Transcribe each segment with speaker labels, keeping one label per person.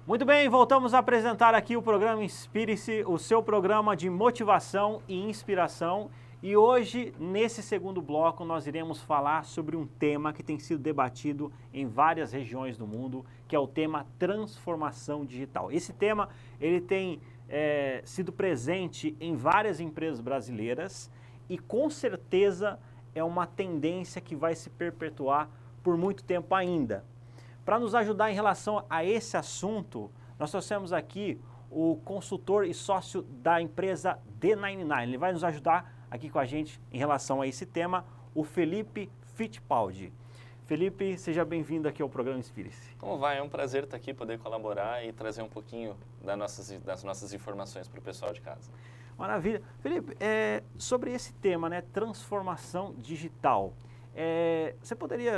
Speaker 1: Muito bem, voltamos a apresentar aqui o programa Inspire-se, o seu programa de motivação e inspiração. E hoje, nesse segundo bloco, nós iremos falar sobre um tema que tem sido debatido em várias regiões do mundo, que é o tema transformação digital. Esse tema ele tem sido presente em várias empresas brasileiras e com certeza é uma tendência que vai se perpetuar por muito tempo ainda. Para nos ajudar em relação a esse assunto, nós trouxemos aqui o consultor e sócio da empresa D99. Ele vai nos ajudar aqui com a gente em relação a esse tema, o Felipe Fittipaldi. Felipe, seja bem-vindo aqui ao programa Inspire-se.
Speaker 2: Como vai? É um prazer estar aqui, poder colaborar e trazer um pouquinho das nossas informações para o pessoal de casa.
Speaker 1: Maravilha. Felipe, sobre esse tema, né, transformação digital, você poderia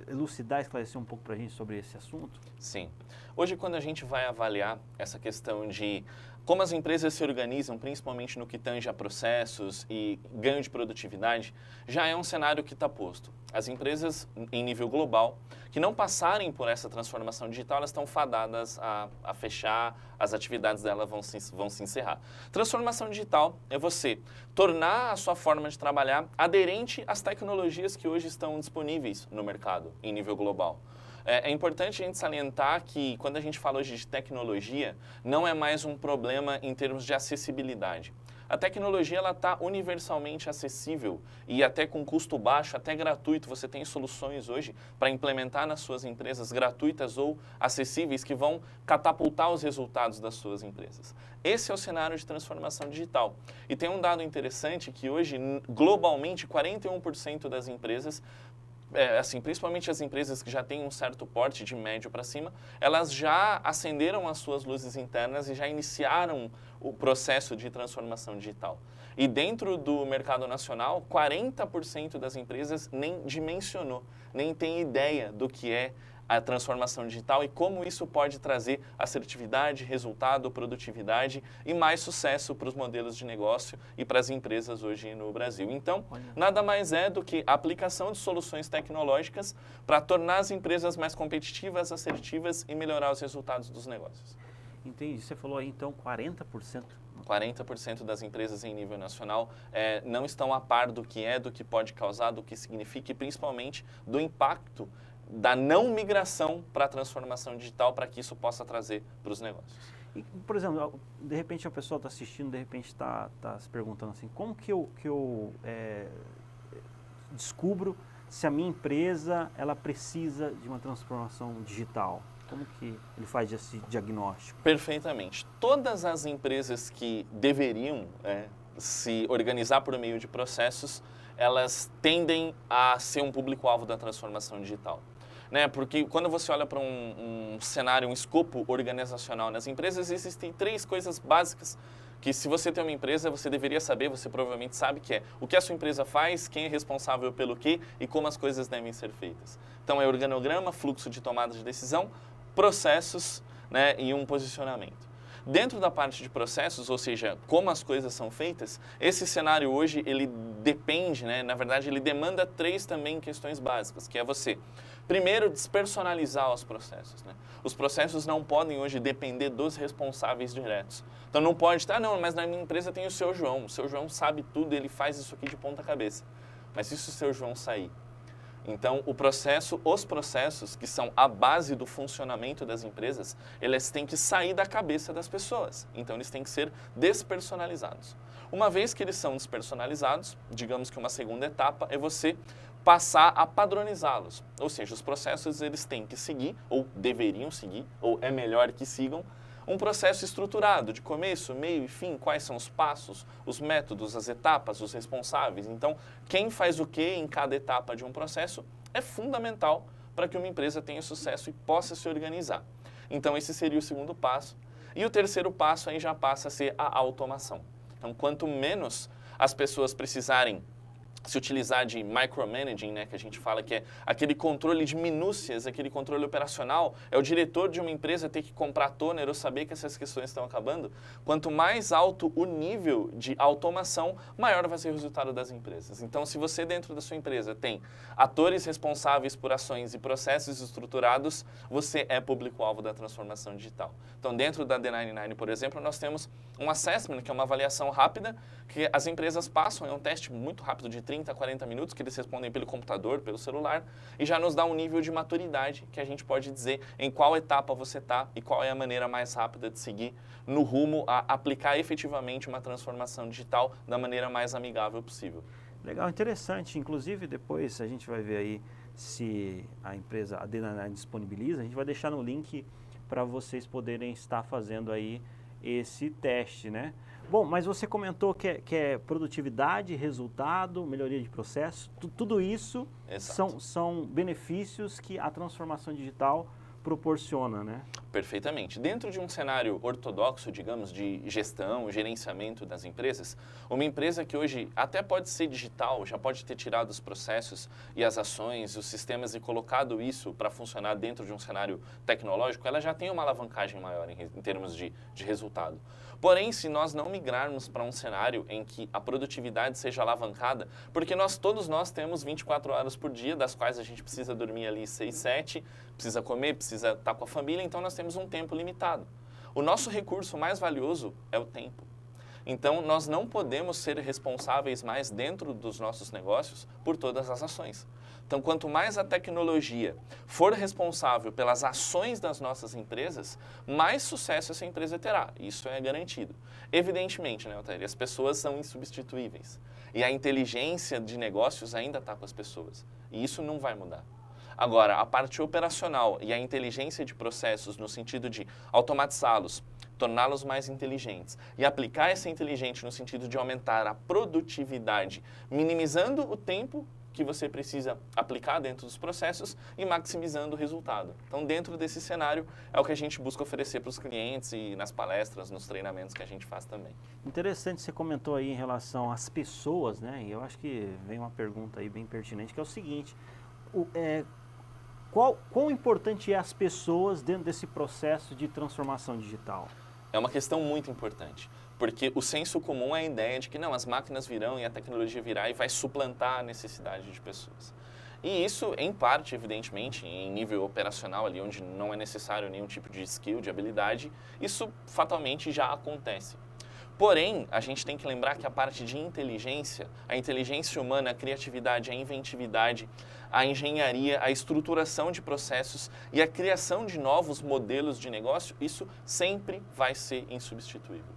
Speaker 1: elucidar, esclarecer um pouco para a gente sobre esse assunto?
Speaker 2: Sim. Hoje, quando a gente vai avaliar essa questão de como as empresas se organizam, principalmente no que tange a processos e ganho de produtividade, já é um cenário que está posto. As empresas, em nível global, que não passarem por essa transformação digital, elas estão fadadas a fechar, as atividades dela vão se encerrar. Transformação digital é você tornar a sua forma de trabalhar aderente às tecnologias que hoje estão disponíveis no mercado, em nível global. É importante a gente salientar que quando a gente fala hoje de tecnologia, não é mais um problema em termos de acessibilidade. A tecnologia está universalmente acessível e até com custo baixo, até gratuito. Você tem soluções hoje para implementar nas suas empresas gratuitas ou acessíveis que vão catapultar os resultados das suas empresas. Esse é o cenário de transformação digital. E tem um dado interessante que hoje, globalmente, 41% das empresas principalmente as empresas que já têm um certo porte de médio para cima, elas já acenderam as suas luzes internas e já iniciaram o processo de transformação digital. E dentro do mercado nacional, 40% das empresas nem dimensionou, nem tem ideia do que é a transformação digital e como isso pode trazer assertividade, resultado, produtividade e mais sucesso para os modelos de negócio e para as empresas hoje no Brasil. Então, nada mais é do que a aplicação de soluções tecnológicas para tornar as empresas mais competitivas, assertivas e melhorar os resultados dos negócios.
Speaker 1: Entendi. Você falou aí, então, 40%?
Speaker 2: 40% das empresas em nível nacional não estão a par do que pode causar, do que significa e principalmente do impacto da não migração para a transformação digital para que isso possa trazer para os negócios.
Speaker 1: E, por exemplo, de repente a pessoa está assistindo, de repente está se perguntando assim, como que eu descubro se a minha empresa ela precisa de uma transformação digital? Como que ele faz esse diagnóstico?
Speaker 2: Perfeitamente. Todas as empresas que deveriam se organizar por meio de processos, elas tendem a ser um público-alvo da transformação digital. Porque quando você olha para um cenário, um escopo organizacional nas empresas, existem 3 coisas básicas que se você tem uma empresa, você deveria saber, você provavelmente sabe que é o que a sua empresa faz, quem é responsável pelo quê e como as coisas devem ser feitas. Então é organograma, fluxo de tomada de decisão, processos e um posicionamento. Dentro da parte de processos, ou seja, como as coisas são feitas, esse cenário hoje, ele depende, na verdade, ele demanda 3 também questões básicas, que é você, primeiro, despersonalizar os processos. Os processos não podem hoje depender dos responsáveis diretos. Então não pode, não, mas na minha empresa tem o seu João sabe tudo, ele faz isso aqui de ponta cabeça. Mas e se o seu João sair? Então, os processos que são a base do funcionamento das empresas, eles têm que sair da cabeça das pessoas. Então, eles têm que ser despersonalizados. Uma vez que eles são despersonalizados, digamos que uma segunda etapa é você passar a padronizá-los. Ou seja, os processos eles têm que seguir, ou deveriam seguir, ou é melhor que sigam, um processo estruturado, de começo, meio e fim, quais são os passos, os métodos, as etapas, os responsáveis. Então, quem faz o que em cada etapa de um processo é fundamental para que uma empresa tenha sucesso e possa se organizar. Então, esse seria o segundo passo. E o terceiro passo aí já passa a ser a automação. Então, quanto menos as pessoas precisarem se utilizar de micromanaging, né, que a gente fala que é aquele controle de minúcias, aquele controle operacional, é o diretor de uma empresa ter que comprar toner ou saber que essas questões estão acabando. Quanto mais alto o nível de automação, maior vai ser o resultado das empresas. Então, se você dentro da sua empresa tem atores responsáveis por ações e processos estruturados, você é público-alvo da transformação digital. Então, dentro da D99, por exemplo, nós temos um assessment, que é uma avaliação rápida, que as empresas passam, é um teste muito rápido de 30 a 40 minutos, que eles respondem pelo computador, pelo celular, e já nos dá um nível de maturidade que a gente pode dizer em qual etapa você está e qual é a maneira mais rápida de seguir no rumo a aplicar efetivamente uma transformação digital da maneira mais amigável possível.
Speaker 1: Legal, interessante. Inclusive, depois a gente vai ver aí se a empresa, a D99 disponibiliza, a gente vai deixar no link para vocês poderem estar fazendo aí esse teste, né? Bom, mas você comentou que é produtividade, resultado, melhoria de processo, tudo isso são benefícios que a transformação digital proporciona, né?
Speaker 2: Perfeitamente. Dentro de um cenário ortodoxo, digamos, de gestão, gerenciamento das empresas, uma empresa que hoje até pode ser digital, já pode ter tirado os processos e as ações, os sistemas e colocado isso para funcionar dentro de um cenário tecnológico, ela já tem uma alavancagem maior em termos de resultado. Porém, se nós não migrarmos para um cenário em que a produtividade seja alavancada, porque todos nós temos 24 horas por dia, das quais a gente precisa dormir ali 6, 7, precisa comer, precisa estar com a família, então nós temos um tempo limitado. O nosso recurso mais valioso é o tempo. Então, nós não podemos ser responsáveis mais dentro dos nossos negócios por todas as ações. Então, quanto mais a tecnologia for responsável pelas ações das nossas empresas, mais sucesso essa empresa terá. Isso é garantido. Evidentemente, né, Altair? As pessoas são insubstituíveis. E a inteligência de negócios ainda está com as pessoas. E isso não vai mudar. Agora, a parte operacional e a inteligência de processos no sentido de automatizá-los, torná-los mais inteligentes e aplicar essa inteligência no sentido de aumentar a produtividade, minimizando o tempo que você precisa aplicar dentro dos processos e maximizando o resultado. Então, dentro desse cenário, é o que a gente busca oferecer para os clientes e nas palestras, nos treinamentos que a gente faz também.
Speaker 1: Interessante, você comentou aí em relação às pessoas, né? E eu acho que vem uma pergunta aí bem pertinente, que é o seguinte, quão importante é as pessoas dentro desse processo de transformação digital?
Speaker 2: É uma questão muito importante, porque o senso comum é a ideia de que não, as máquinas virão e a tecnologia virá e vai suplantar a necessidade de pessoas. E isso, em parte, evidentemente, em nível operacional, ali onde não é necessário nenhum tipo de skill, de habilidade, isso fatalmente já acontece. Porém, a gente tem que lembrar que a parte de inteligência, a inteligência humana, a criatividade, a inventividade, a engenharia, a estruturação de processos e a criação de novos modelos de negócio, isso sempre vai ser insubstituível.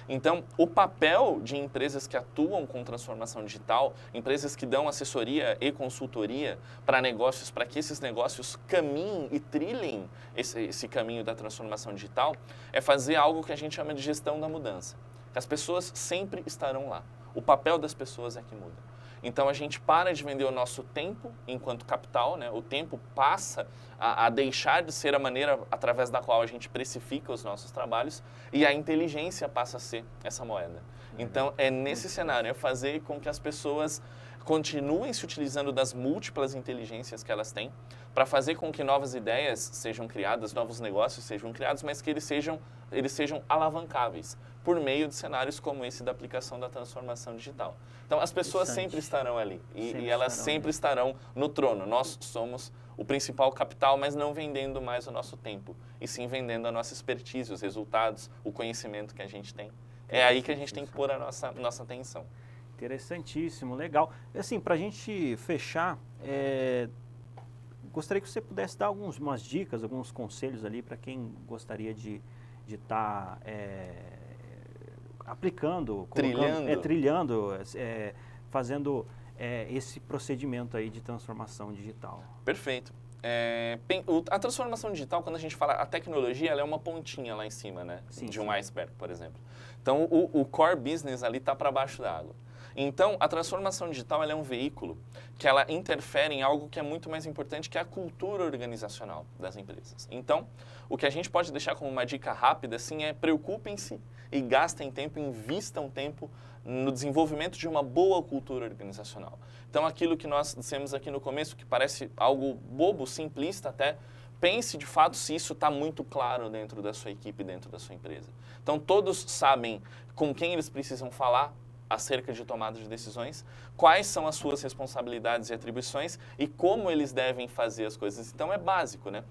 Speaker 2: Então, o papel de empresas que atuam com transformação digital, empresas que dão assessoria e consultoria para negócios, para que esses negócios caminhem e trilhem esse caminho da transformação digital, é fazer algo que a gente chama de gestão da mudança. As pessoas sempre estarão lá. O papel das pessoas é que muda. Então, a gente para de vender o nosso tempo enquanto capital, né? O tempo passa a deixar de ser a maneira através da qual a gente precifica os nossos trabalhos e a inteligência passa a ser essa moeda. Então, é nesse cenário, é fazer com que as pessoas continuem se utilizando das múltiplas inteligências que elas têm para fazer com que novas ideias sejam criadas, novos negócios sejam criados, mas que eles sejam alavancáveis por meio de cenários como esse da aplicação da transformação digital. Então, as pessoas sempre estarão ali e elas sempre estarão no trono. Nós somos o principal capital, mas não vendendo mais o nosso tempo, e sim vendendo a nossa expertise, os resultados, o conhecimento que a gente tem. É aí que a gente tem que pôr a nossa atenção.
Speaker 1: Interessantíssimo, legal. Assim, para a gente fechar, gostaria que você pudesse dar umas dicas, alguns conselhos ali para quem gostaria de estar aplicando, fazendo esse procedimento aí de transformação digital.
Speaker 2: Perfeito. A transformação digital, quando a gente fala a tecnologia, ela é uma pontinha lá em cima, né?
Speaker 1: Sim,
Speaker 2: de um iceberg, por exemplo. Então, o core business ali está para baixo da água. Então, a transformação digital ela é um veículo que ela interfere em algo que é muito mais importante, que é a cultura organizacional das empresas. Então, o que a gente pode deixar como uma dica rápida assim, é preocupem-se e gastem tempo, invistam tempo no desenvolvimento de uma boa cultura organizacional. Então, aquilo que nós dissemos aqui no começo, que parece algo bobo, simplista até, pense de fato se isso está muito claro dentro da sua equipe, dentro da sua empresa. Então, todos sabem com quem eles precisam falar acerca de tomada de decisões, quais são as suas responsabilidades e atribuições e como eles devem fazer as coisas. Então, é básico, né?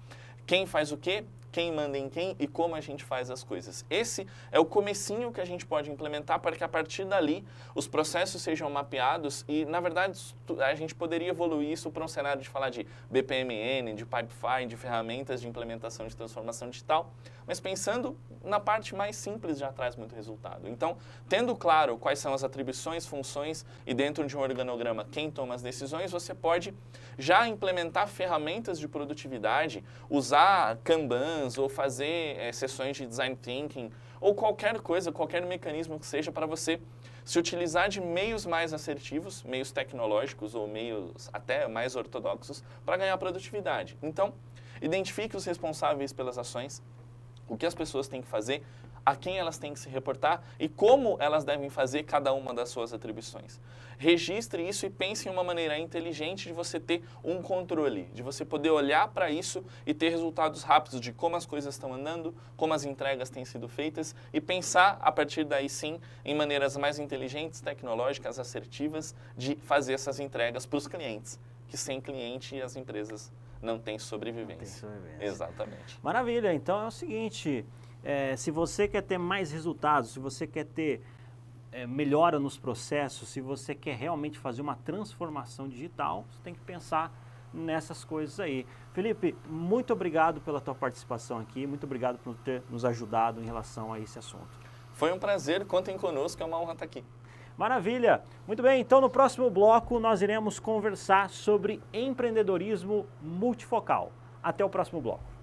Speaker 2: Quem faz o quê? Quem manda em quem e como a gente faz as coisas. Esse é o comecinho que a gente pode implementar para que a partir dali os processos sejam mapeados e, na verdade, a gente poderia evoluir isso para um cenário de falar de BPMN, de Pipefy, de ferramentas de implementação de transformação digital, mas pensando na parte mais simples já traz muito resultado. Então, tendo claro quais são as atribuições, funções e dentro de um organograma quem toma as decisões, você pode já implementar ferramentas de produtividade, usar Kanban, ou fazer sessões de design thinking, ou qualquer coisa, qualquer mecanismo que seja para você se utilizar de meios mais assertivos, meios tecnológicos ou meios até mais ortodoxos para ganhar produtividade. Então, identifique os responsáveis pelas ações, o que as pessoas têm que fazer, a quem elas têm que se reportar e como elas devem fazer cada uma das suas atribuições. Registre isso e pense em uma maneira inteligente de você ter um controle, de você poder olhar para isso e ter resultados rápidos de como as coisas estão andando, como as entregas têm sido feitas e pensar a partir daí sim em maneiras mais inteligentes, tecnológicas, assertivas de fazer essas entregas para os clientes, que sem cliente as empresas não têm sobrevivência.
Speaker 1: Não tem sobrevivência.
Speaker 2: Exatamente.
Speaker 1: Maravilha, então é o seguinte, se você quer ter mais resultados, se você quer ter melhora nos processos, se você quer realmente fazer uma transformação digital, você tem que pensar nessas coisas aí. Felipe, muito obrigado pela tua participação aqui, muito obrigado por ter nos ajudado em relação a esse assunto.
Speaker 2: Foi um prazer, contem conosco, é uma honra estar aqui.
Speaker 1: Maravilha! Muito bem, então no próximo bloco nós iremos conversar sobre empreendedorismo multifocal. Até o próximo bloco.